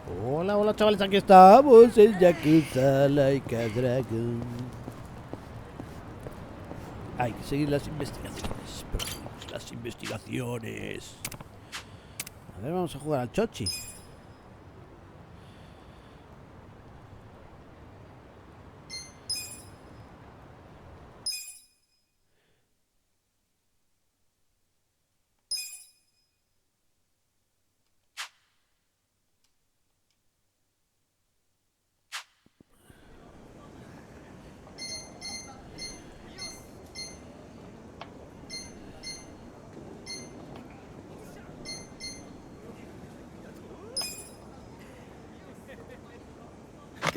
Hola, hola chavales, aquí estamos en Yakuza Like a Dragon. Hay que seguir las investigaciones. Proseguimos las investigaciones. A ver, vamos a jugar al chochi.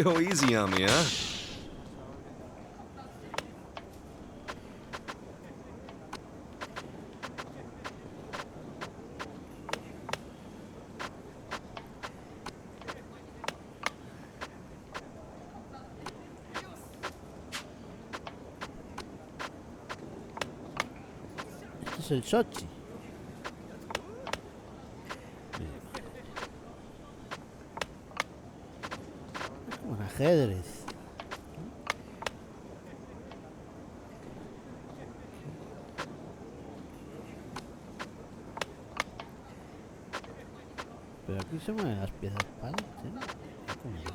Go easy on me, huh? Este es el chochi. Es como un ajedrez. Pero aquí se mueven las piezas para adelante, ¿no? ¿Cómo es esto?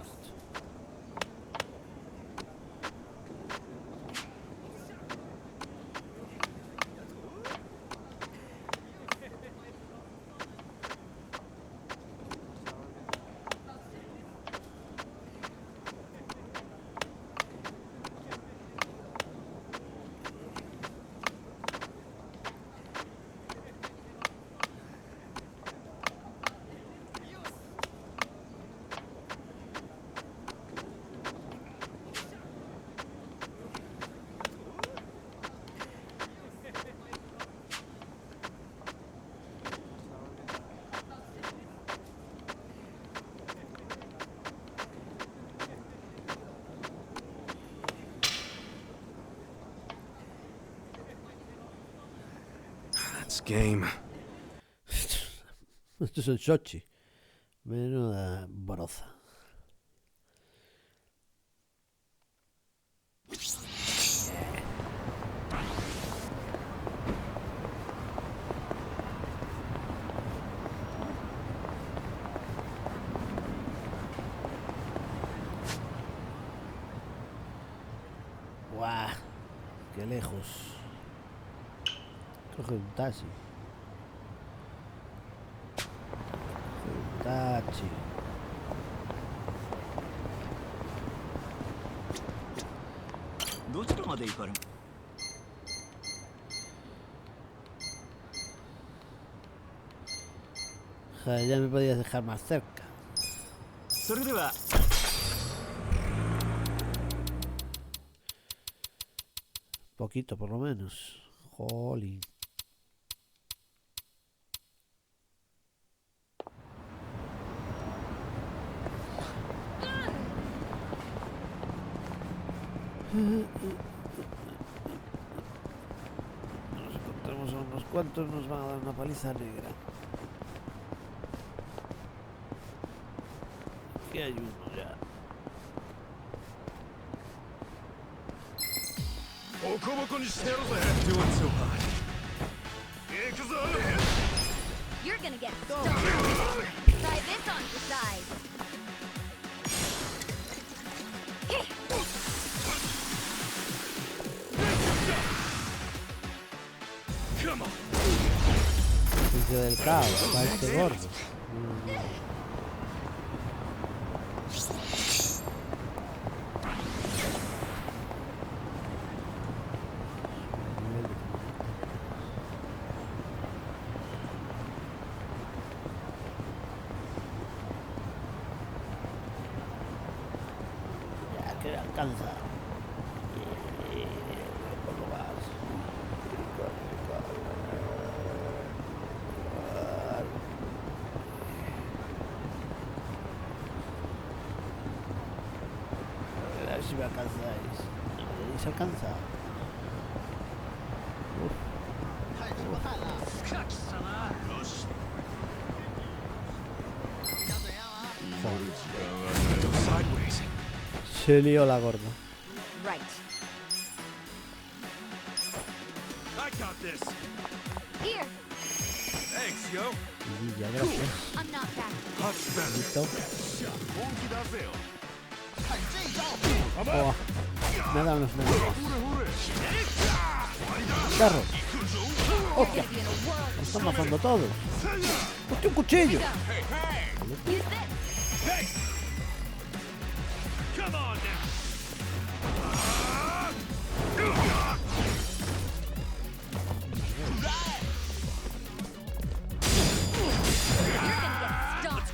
That's game. Esto es el chochi. Menuda broza. Guau, qué lejos. Coge un taxi. Coge un taxi. Joder, ya me podías dejar más cerca. Poquito por lo menos. Jolín. Nos encontramos a unos cuantos, nos van a dar una paliza negra. Aquí hay uno ya. You're gonna get stoned. Try this on your side. Juicio del caos, para este gordo. Ya que alcanza. Por lo más. A ver si me alcanzáis. No se alcanza. Sideways. Se lió la gorda. Right. I got this. Here. Thanks, yo. Y ya, gracias. I'm not back. Much better. Listo. Monkey da feo. Oh, me ha dado unos nervios. Carro. ¡Hostia! Gonna be in a world. Me están matando todos. ¡Hostia, un cuchillo! Use this. Hey! Come on now. You're gonna get stomped.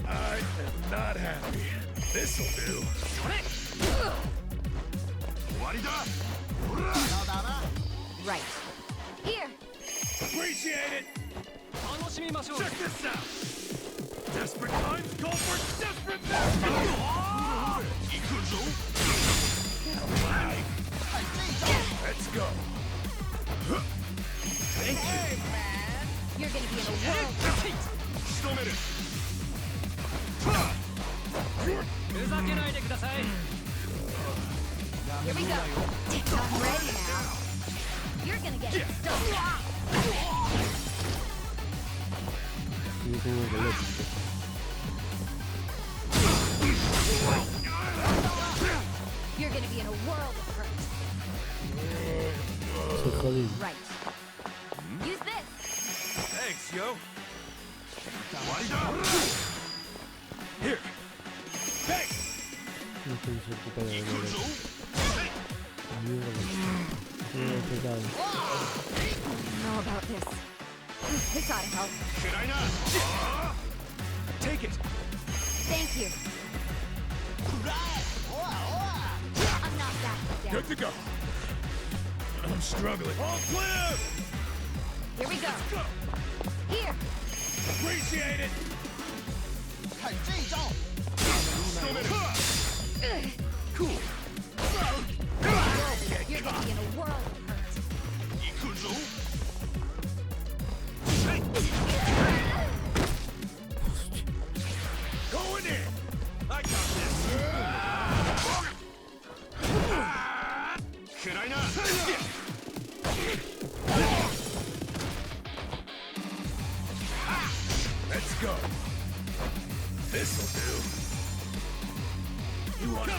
I am not happy. This'll do. Right. Here. Appreciate it. Check this out. Desperate times call for desperate measures. Let's go. Thank you. You're gonna be in a world. Here we go. I'm ready now. You're gonna get stomped. Y yo tengo que leer. You're gonna be in a world of hurt. Soy jodido. Right. Use this. Thanks, yo. Here. Thanks. No estoy preocupado de leer. Mierda. Know about this. This ought to help. Should I not? Take it. Thank you. I'm not back down. Good to go. I'm struggling. All clear. Here we go. Go. Here. Appreciate it. Cool. You're gonna be in a world of hurt. Going in. I got this. Should I not? Let's go. This'll do. You want to go?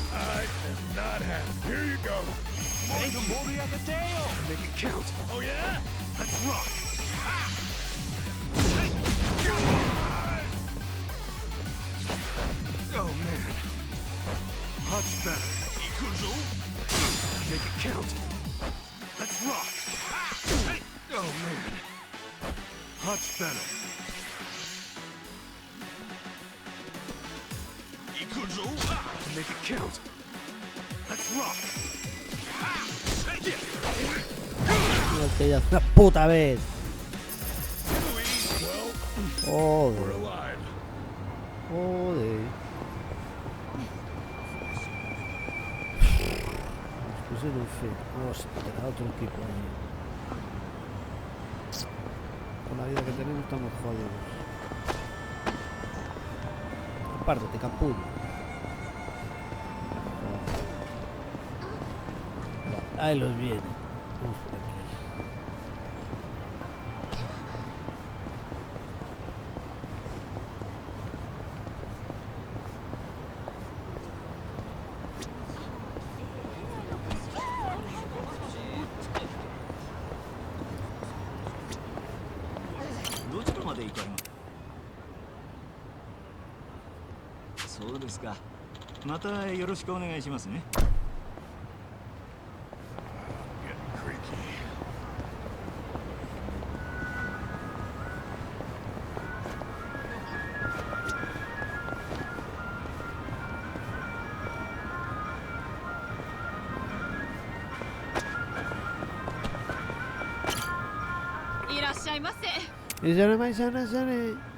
I am not happy. Here you go. Thank you. Make it count. Oh yeah? Let's rock. Oh man. Much better. Make it count. Let's rock. Oh man. Much better. Make it count. Let's rock. No te das una puta vez. Well, we're Joder. alive. Joder. Nos pusieron fe. Hostia, otro equipo ahí. Con la vida que tenemos estamos jodidos. Compártete, capullo. Ahí los viene. Vamos por aquí. Getting creaky. Y ya no más, ya no, ya no.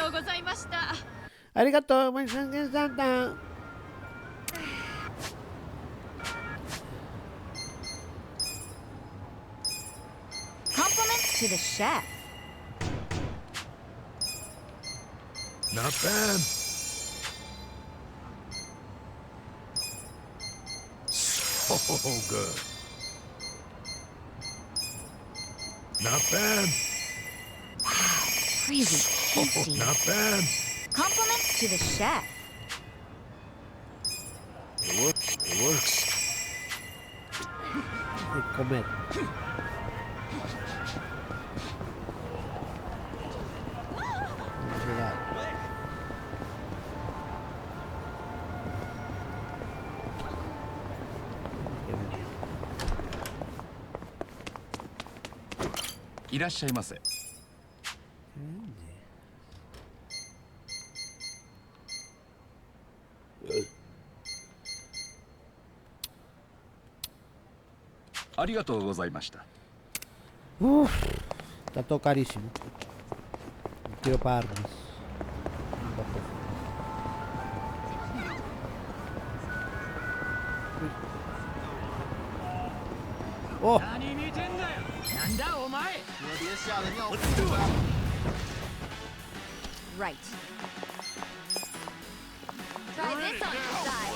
うございました。Arigato, Santa. Compliments to the chef. Not bad. So good. Not bad. Crazy tasty. Not bad. Compliments to the chef. It works. It works. Comer. Iらっしゃいませ。ありがとうございました。Uf, está todo carísimo. No quiero pagar más. Oh. Right. Try this on your side.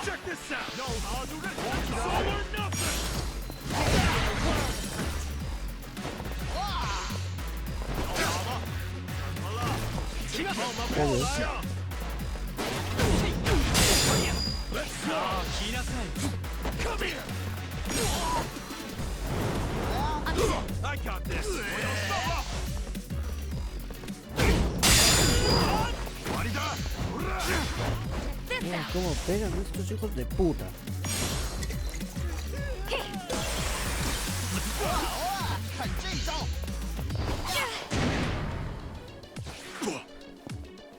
Check this out. No, it's all or nothing. Let's go. Come here. I got this. This out. ¿Cómo pegan estos hijos de puta?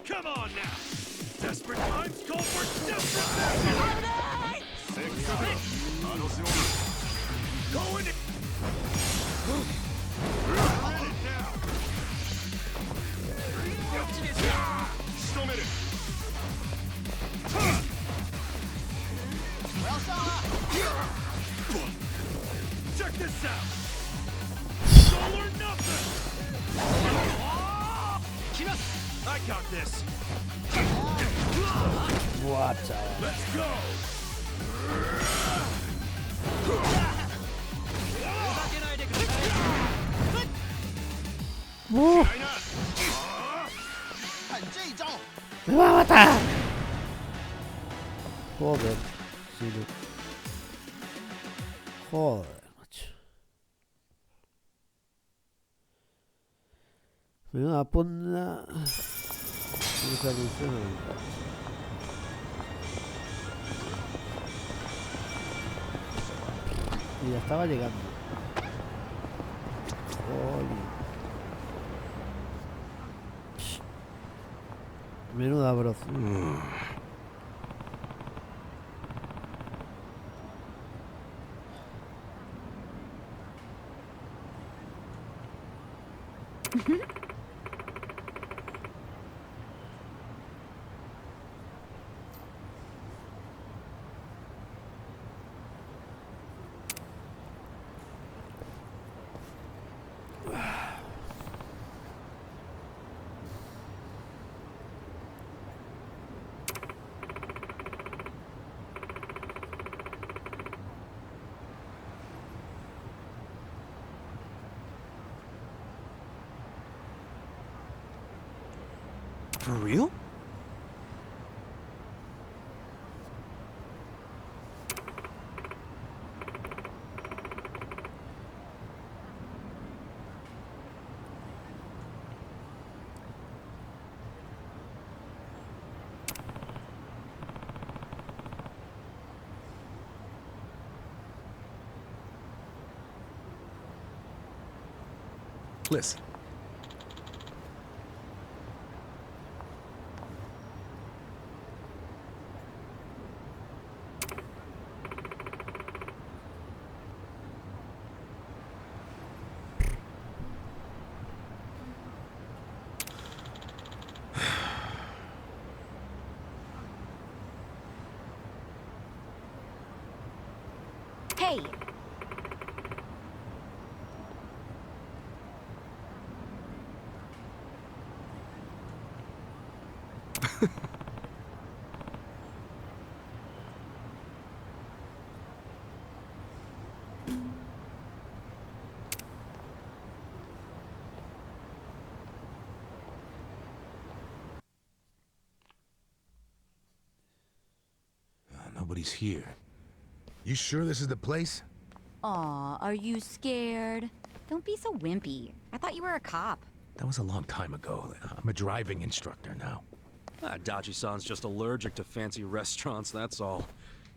Come on now. Desperate times call for desperate measures. 6 Going in. Check this out. All or nothing. I got this. What? Let's go. ¡Me va a matar! Joder, sí, joder, macho. Menuda ponda. Y ya estaba llegando. Jolín. Menuda broz. For real? Listen. Hey! Nobody's here. You sure this is the place? Aw, are you scared? Don't be so wimpy. I thought you were a cop. That was a long time ago. I'm a driving instructor now. Dachi-san's just allergic to fancy restaurants, that's all.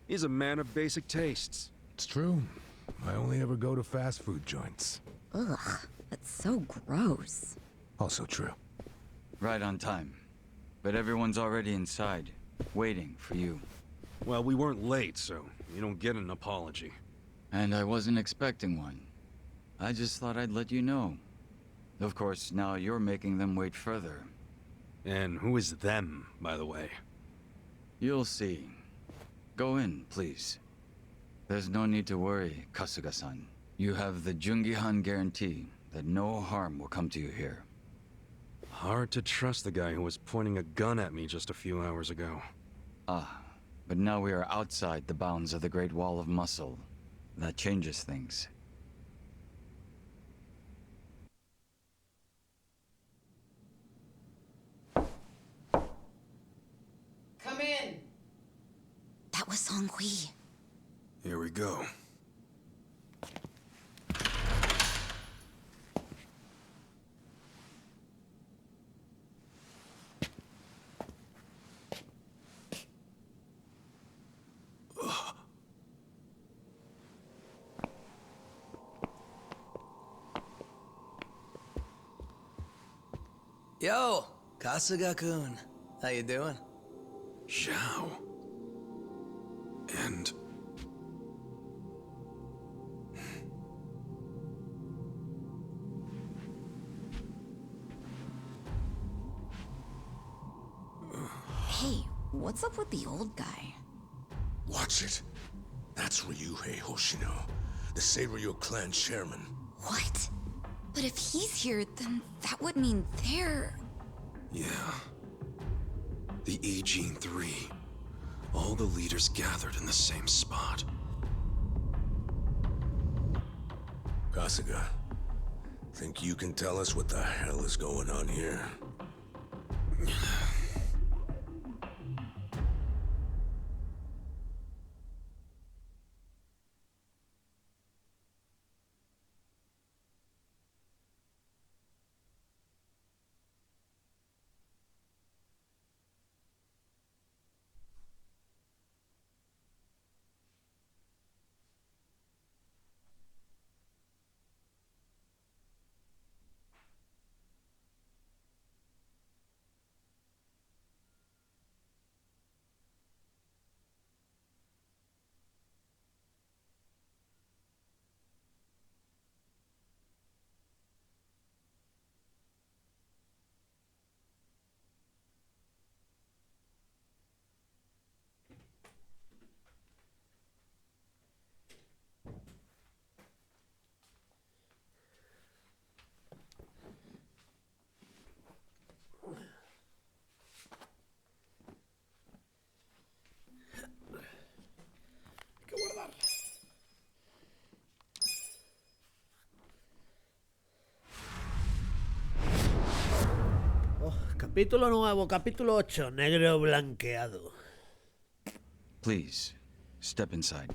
He's a man of basic tastes. It's true. I only ever go to fast food joints. Ugh, that's so gross. Also true. Right on time. But everyone's already inside, waiting for you. Well, we weren't late, so you don't get an apology. And I wasn't expecting one. I just thought I'd let you know. Of course, now you're making them wait further. And who is them, by the way? You'll see. Go in, please. There's no need to worry, Kasuga-san. You have the Jungihan guarantee that no harm will come to you here. Hard to trust the guy who was pointing a gun at me just a few hours ago. Ah, but now we are outside the bounds of the Great Wall of Muscle. That changes things. Come in. That was Song Hui. Here we go. Yo, Kasuga-kun. How you doing? Zhao. And... Hey, what's up with the old guy? Watch it. That's Ryuhei Hoshino, the Seiryu clan chairman. What? But if he's here, then that would mean they're... yeah. The E-Gene 3. All the leaders gathered in the same spot. Kasuga, think you can tell us what the hell is going on here? Capítulo nuevo, capítulo 8, negro blanqueado. Please, step inside.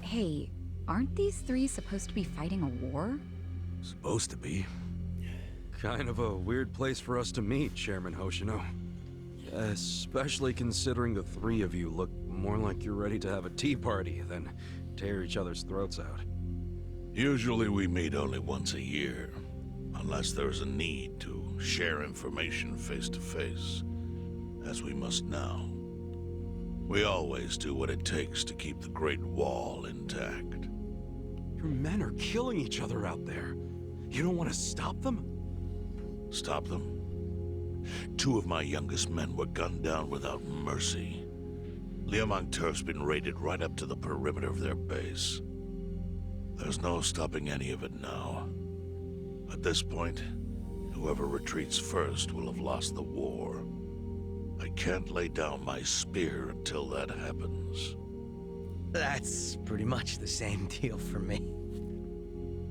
Hey, aren't these three supposed to be fighting a war? Supposed to be. Kind of a weird place for us to meet, Chairman Hoshino. Especially considering the three of you look more like you're ready to have a tea party than tear each other's throats out. Usually we meet only once a year, unless there's a need to share information face to face, as we must now. We always do what it takes to keep the Great Wall intact. Your men are killing each other out there. You don't want to stop them? Stop them? 2 of my youngest men were gunned down without mercy. Liumang turf's been raided right up to the perimeter of their base. There's no stopping any of it now. At this point, whoever retreats first will have lost the war. I can't lay down my spear until that happens. That's pretty much the same deal for me.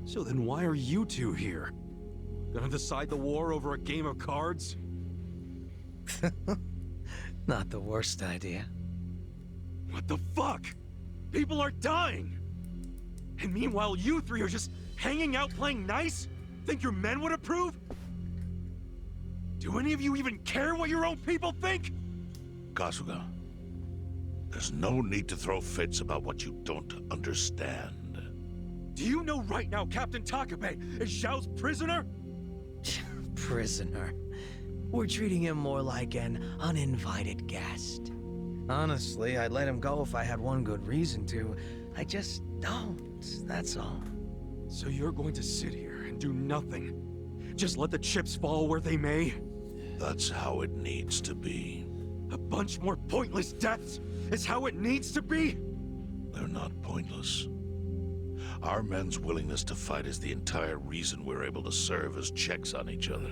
So then why are you two here? Gonna decide the war over a game of cards? Not the worst idea. What the fuck? People are dying! And meanwhile you three are just hanging out playing nice? Think your men would approve? Do any of you even care what your own people think? Kasuga, there's no need to throw fits about what you don't understand. Do you know right now Captain Takabe is Zhao's prisoner? Prisoner. We're treating him more like an uninvited guest. Honestly, I'd let him go if I had one good reason to. I just don't, that's all. So you're going to sit here and do nothing? Just let the chips fall where they may? That's how it needs to be. A bunch more pointless deaths is how it needs to be? They're not pointless. Our men's willingness to fight is the entire reason we're able to serve as checks on each other.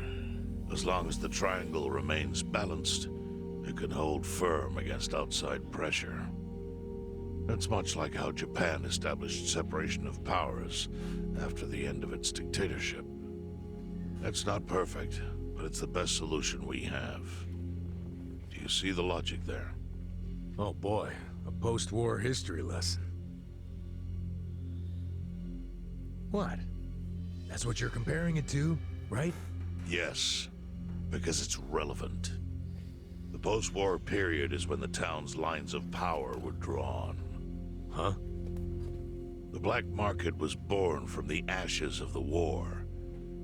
As long as the triangle remains balanced, it can hold firm against outside pressure. It's much like how Japan established separation of powers after the end of its dictatorship. It's not perfect, but it's the best solution we have. Do you see the logic there? Oh boy, a post-war history lesson. What? That's what you're comparing it to, right? Yes, because it's relevant. The post-war period is when the town's lines of power were drawn. Huh? The black market was born from the ashes of the war.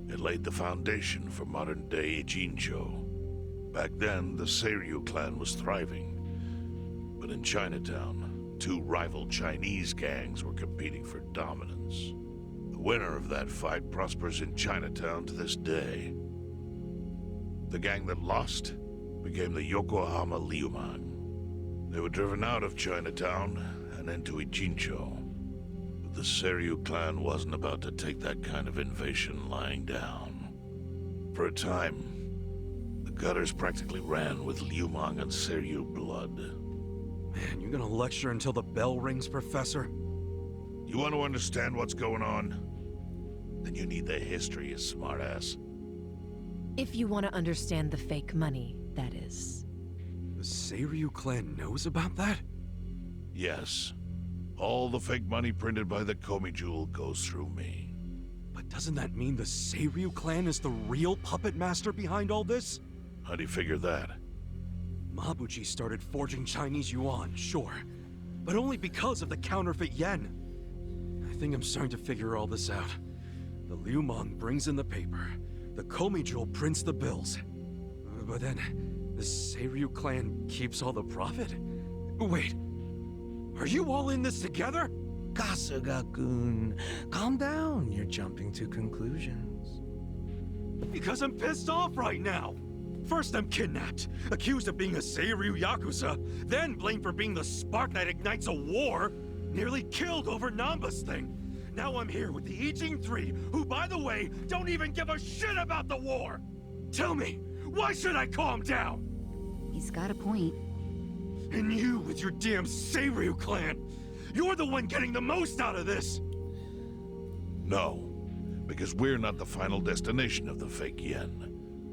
It laid the foundation for modern-day Ijincho. Back then, the Seiryu clan was thriving. But in Chinatown, two rival Chinese gangs were competing for dominance. The winner of that fight prospers in Chinatown to this day. The gang that lost became the Yokohama Liumang. They were driven out of Chinatown and into Ijincho. But the Seiryu clan wasn't about to take that kind of invasion lying down. For a time, the gutters practically ran with Liumang and Seiryu blood. Man, you're gonna lecture until the bell rings, Professor? You want to understand what's going on? Then you need the history, you smartass. If you want to understand the fake money, that is. The Seiryu clan knows about that? Yes. All the fake money printed by the Komi Jewel goes through me. But doesn't that mean the Seiryu clan is the real puppet master behind all this? How do you figure that? Mabuchi started forging Chinese yuan, sure. But only because of the counterfeit yen. I think I'm starting to figure all this out. The Liumang brings in the paper. The Komi Jewel prints the bills. But then, the Seiryu clan keeps all the profit? Wait, are you all in this together? Kasuga-kun, calm down. You're jumping to conclusions. Because I'm pissed off right now. First I'm kidnapped, accused of being a Seiryu Yakuza, then blamed for being the spark that ignites a war, nearly killed over Namba's thing. Now I'm here with the Ijin 3, who, by the way, don't even give a shit about the war! Tell me, why should I calm down? He's got a point. And you with your damn Seiryu clan, you're the one getting the most out of this! No, because we're not the final destination of the fake yen.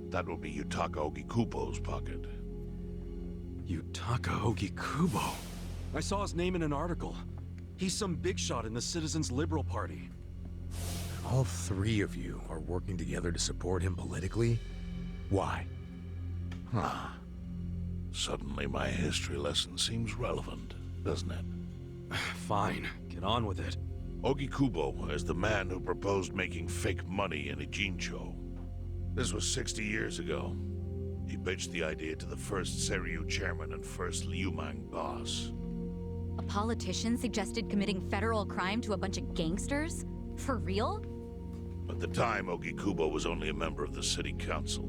That will be Yutaka Ogikubo's pocket. Yutaka Ogikubo? I saw his name in an article. He's some big shot in the Citizens Liberal Party. All three of you are working together to support him politically? Why? Huh. Suddenly my history lesson seems relevant, doesn't it? Fine, get on with it. Ogikubo is the man who proposed making fake money in Ijincho. This was 60 years ago. He pitched the idea to the first Seiryu chairman and first Liumang boss. A politician suggested committing federal crime to a bunch of gangsters? For real? At the time, Ogikubo was only a member of the city council.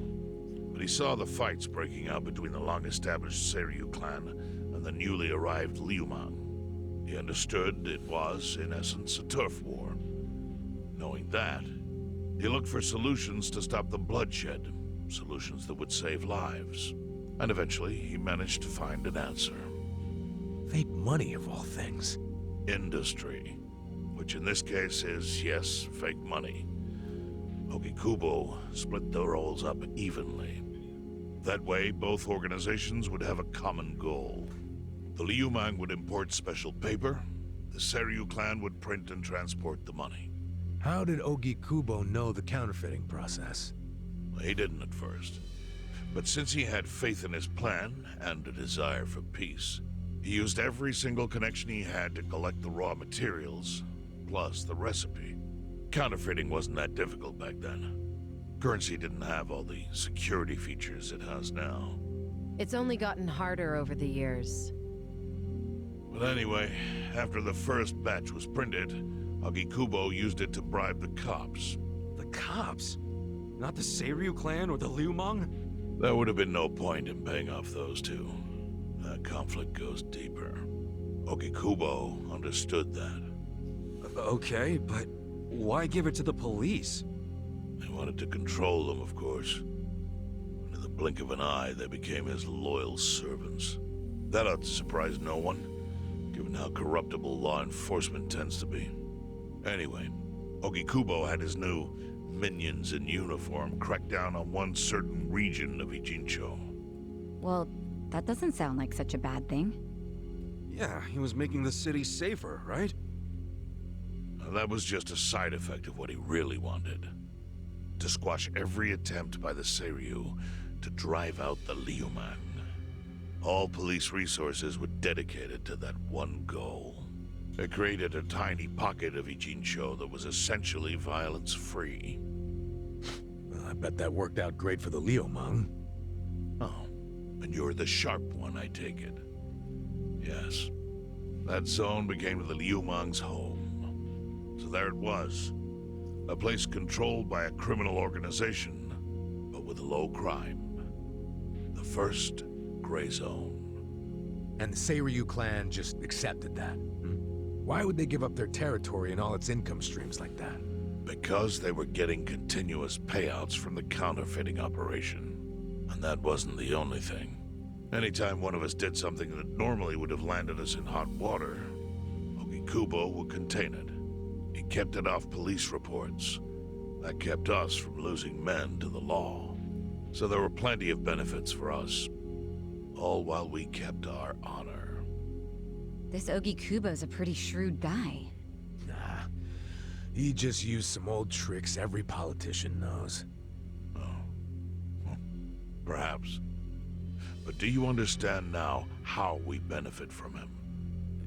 But he saw the fights breaking out between the long-established Seiryu clan and and the newly arrived Liumang. He understood it was, in essence, a turf war. Knowing that, he looked for solutions to stop the bloodshed, solutions that would save lives. And eventually, he managed to find an answer. Fake money, of all things. Industry. Which in this case is, yes, fake money. Ogikubo split the roles up evenly. That way, both organizations would have a common goal. The Liumang would import special paper, the Seiryu clan would print and transport the money. How did Ogikubo know the counterfeiting process? He didn't at first. But since he had faith in his plan and a desire for peace, he used every single connection he had to collect the raw materials, plus the recipe. Counterfeiting wasn't that difficult back then. Currency didn't have all the security features it has now. It's only gotten harder over the years. But anyway, after the first batch was printed, Ogikubo used it to bribe the cops. The cops? Not the Seiryu clan or the Liumang? There would have been no point in paying off those two. That conflict goes deeper. Ogikubo understood that. Okay, but why give it to the police? They wanted to control them, of course. And in the blink of an eye, they became his loyal servants. That ought to surprise no one, given how corruptible law enforcement tends to be. Anyway, Ogikubo had his new minions in uniform crack down on one certain region of Ijincho. Well, that doesn't sound like such a bad thing. Yeah, he was making the city safer, right? Now, that was just a side effect of what he really wanted. To squash every attempt by the Seiryu to drive out the Liumang. All police resources were dedicated to that one goal. It created a tiny pocket of Ijincho that was essentially violence-free. Well, I bet that worked out great for the Liumang. Oh, and you're the sharp one, I take it. Yes. That zone became the Liumang's home. So there it was. A place controlled by a criminal organization, but with low crime. The first gray zone. And the Seiryu clan just accepted that. Why would they give up their territory and all its income streams like that? Because they were getting continuous payouts from the counterfeiting operation. And that wasn't the only thing. Anytime one of us did something that normally would have landed us in hot water, Ogikubo would contain it. He kept it off police reports. That kept us from losing men to the law. So there were plenty of benefits for us. All while we kept our honor. This Ogikubo's a pretty shrewd guy. Nah, he just used some old tricks every politician knows. Oh. Well, perhaps. But do you understand now how we benefit from him?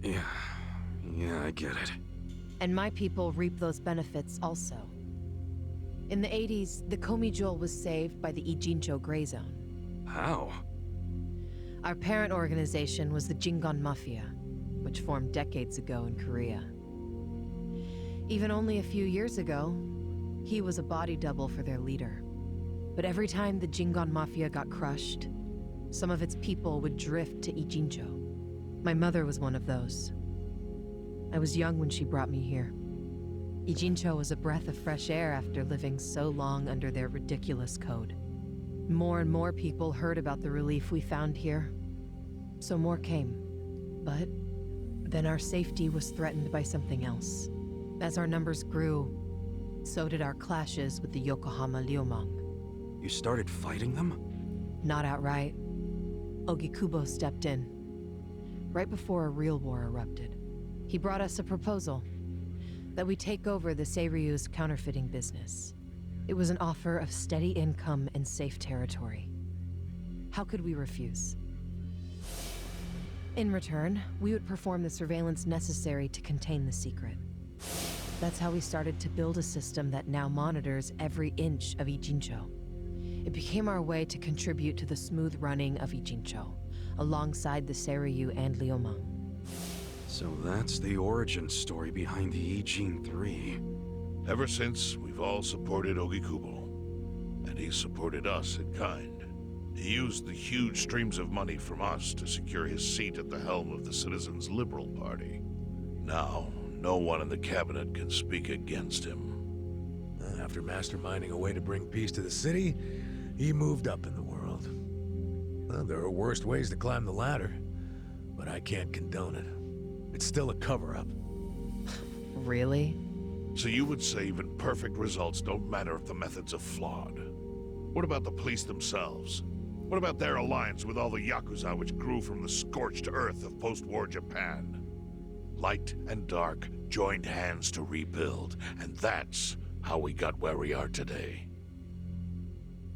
Yeah, I get it. And my people reap those benefits also. In the 80s, the Komi Jewel was saved by the Ijincho Gray Zone. How? Our parent organization was the Jingon Mafia, which formed decades ago in Korea. Even only a few years ago, he was a body double for their leader. But every time the Jingon Mafia got crushed, some of its people would drift to Ijincho. My mother was one of those. I was young when she brought me here. Ijincho was a breath of fresh air after living so long under their ridiculous code. More and more people heard about the relief we found here, so more came. But then our safety was threatened by something else. As our numbers grew, so did our clashes with the Yokohama Liumang. You started fighting them? Not outright. Ogikubo stepped in, right before a real war erupted. He brought us a proposal, that we take over the Seiryu's counterfeiting business. It was an offer of steady income and safe territory. How could we refuse? In return, we would perform the surveillance necessary to contain the secret. That's how we started to build a system that now monitors every inch of Ijincho. It became our way to contribute to the smooth running of Ijincho, alongside the Seiryu and Liumang. So that's the origin story behind the Ijin 3. Ever since, we've all supported Ogikubo. And he supported us in kind. He used the huge streams of money from us to secure his seat at the helm of the Citizens' Liberal Party. Now, no one in the cabinet can speak against him. After masterminding a way to bring peace to the city, he moved up in the world. Well, there are worse ways to climb the ladder, but I can't condone it. It's still a cover-up. Really? So you would say even perfect results don't matter if the methods are flawed? What about the police themselves? What about their alliance with all the Yakuza which grew from the scorched earth of post-war Japan? Light and dark joined hands to rebuild, and that's how we got where we are today.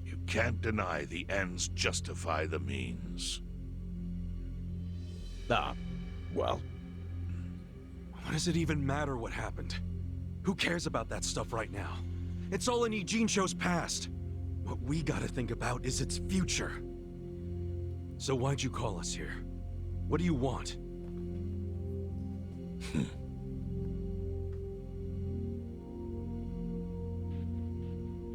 You can't deny the ends justify the means. Well, What does it even matter what happened? Who cares about that stuff right now? It's all in Ijincho's past. What we gotta think about is its future. So why'd you call us here? What do you want?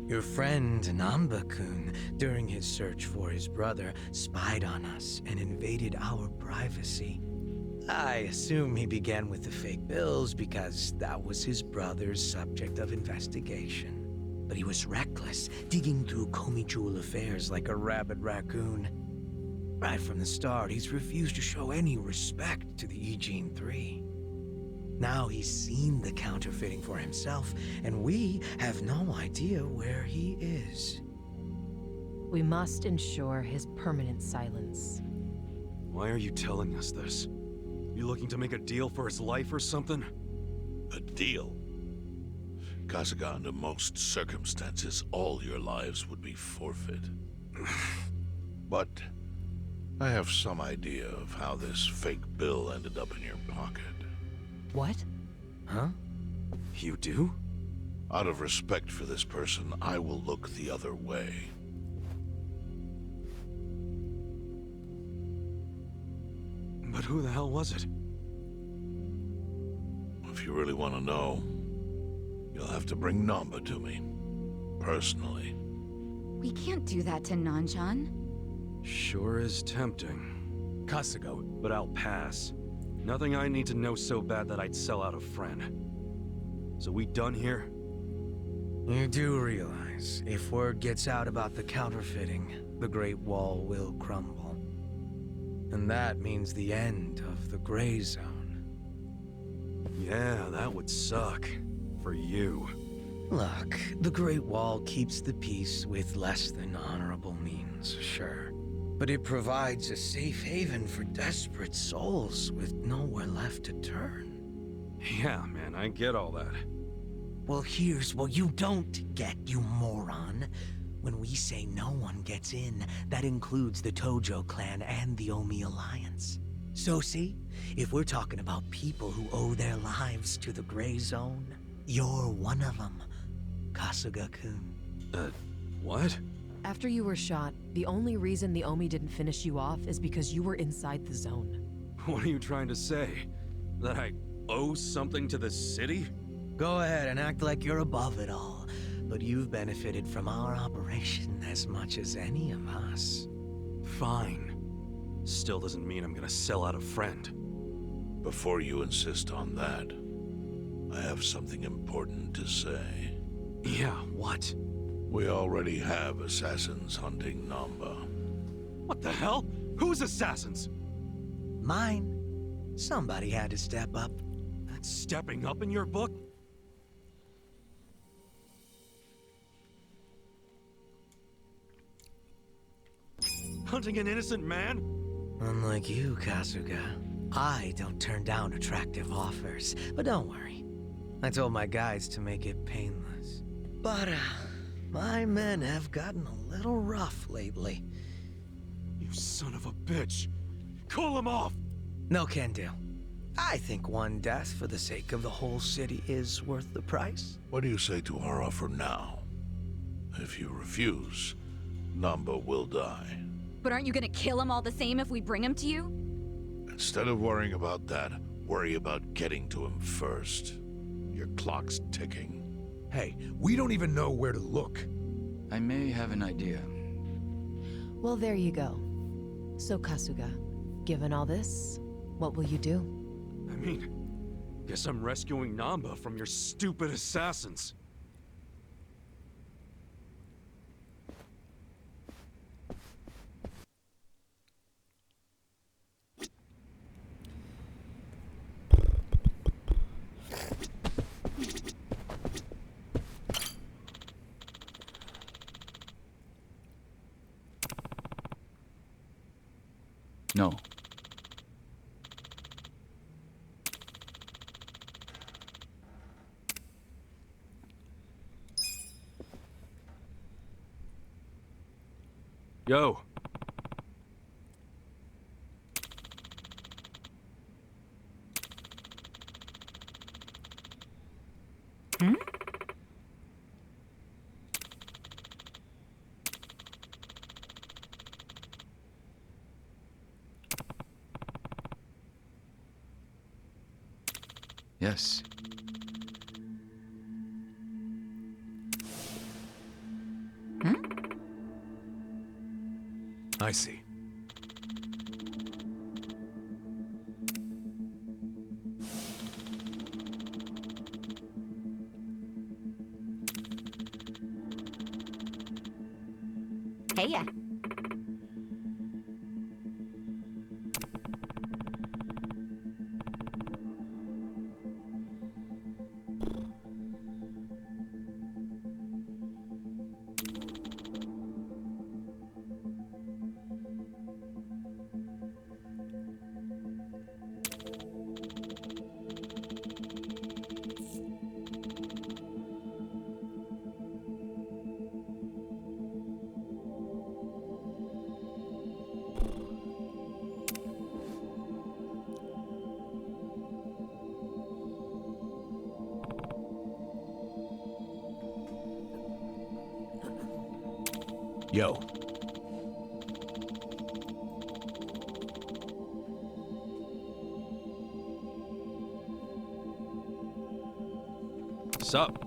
Your friend Namba-kun, during his search for his brother, spied on us and invaded our privacy. I assume he began with the fake bills because that was his brother's subject of investigation. But he was reckless, digging through Komi-jewel affairs like a rabid raccoon. Right from the start, he's refused to show any respect to the Ijin 3. Now he's seen the counterfeiting for himself, and we have no idea where he is. We must ensure his permanent silence. Why are you telling us this? You looking to make a deal for his life or something? A deal? Kasuga, under most circumstances, all your lives would be forfeit. But I have some idea of how this fake bill ended up in your pocket. What? Huh? You do? Out of respect for this person, I will look the other way. But who the hell was it? If you really want to know, you'll have to bring Namba to me. Personally. We can't do that to Nanchan. Sure is tempting. Kasuga, But I'll pass. Nothing I need to know so bad that I'd sell out a friend. So we done here? You do realize, if word gets out about the counterfeiting, the Great Wall will crumble. And that means the end of the Gray Zone. Yeah, that would suck. For you. Look, the Great Wall keeps the peace with less than honorable means, sure. But it provides a safe haven for desperate souls with nowhere left to turn. Yeah, man, I get all that. Well, here's what you don't get, you moron. When we say no one gets in, that includes the Tojo clan and the Omi Alliance. So see, if we're talking about people who owe their lives to the Gray Zone, you're one of them, Kasuga-kun. What? After you were shot, the only reason the Omi didn't finish you off is because you were inside the zone. What are you trying to say? That I owe something to the city? Go ahead and act like you're above it all, but you've benefited from our operation as much as any of us. Fine. Still doesn't mean I'm gonna sell out a friend. Before you insist on that, I have something important to say. Yeah, what? We already have assassins hunting Namba. What the hell? Who's assassins? Mine. Somebody had to step up. That's stepping up in your book? Hunting an innocent man? Unlike you, Kasuga, I don't turn down attractive offers. But don't worry. I told my guys to make it painless. But, my men have gotten a little rough lately. You son of a bitch! Call him off! No can do. I think one death for the sake of the whole city is worth the price. What do you say to our offer now? If you refuse, Namba will die. But aren't you gonna kill him all the same if we bring him to you? Instead of worrying about that, worry about getting to him first. Your clock's ticking. hey, we don't even know where to look. I may have an idea. Well, there you go. So, Kasuga, given all this, what will you do? I mean, guess I'm rescuing Namba from your stupid assassins. No. Yo. Yes. I see. Heya. Yo. Sup?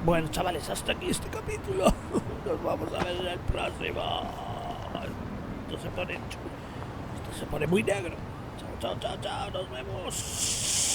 Bueno, chavales, hasta aquí este capítulo. Nos vamos a ver en el próximo. Esto se pone muy negro. Chao, chao, chao, chao. Nos vemos.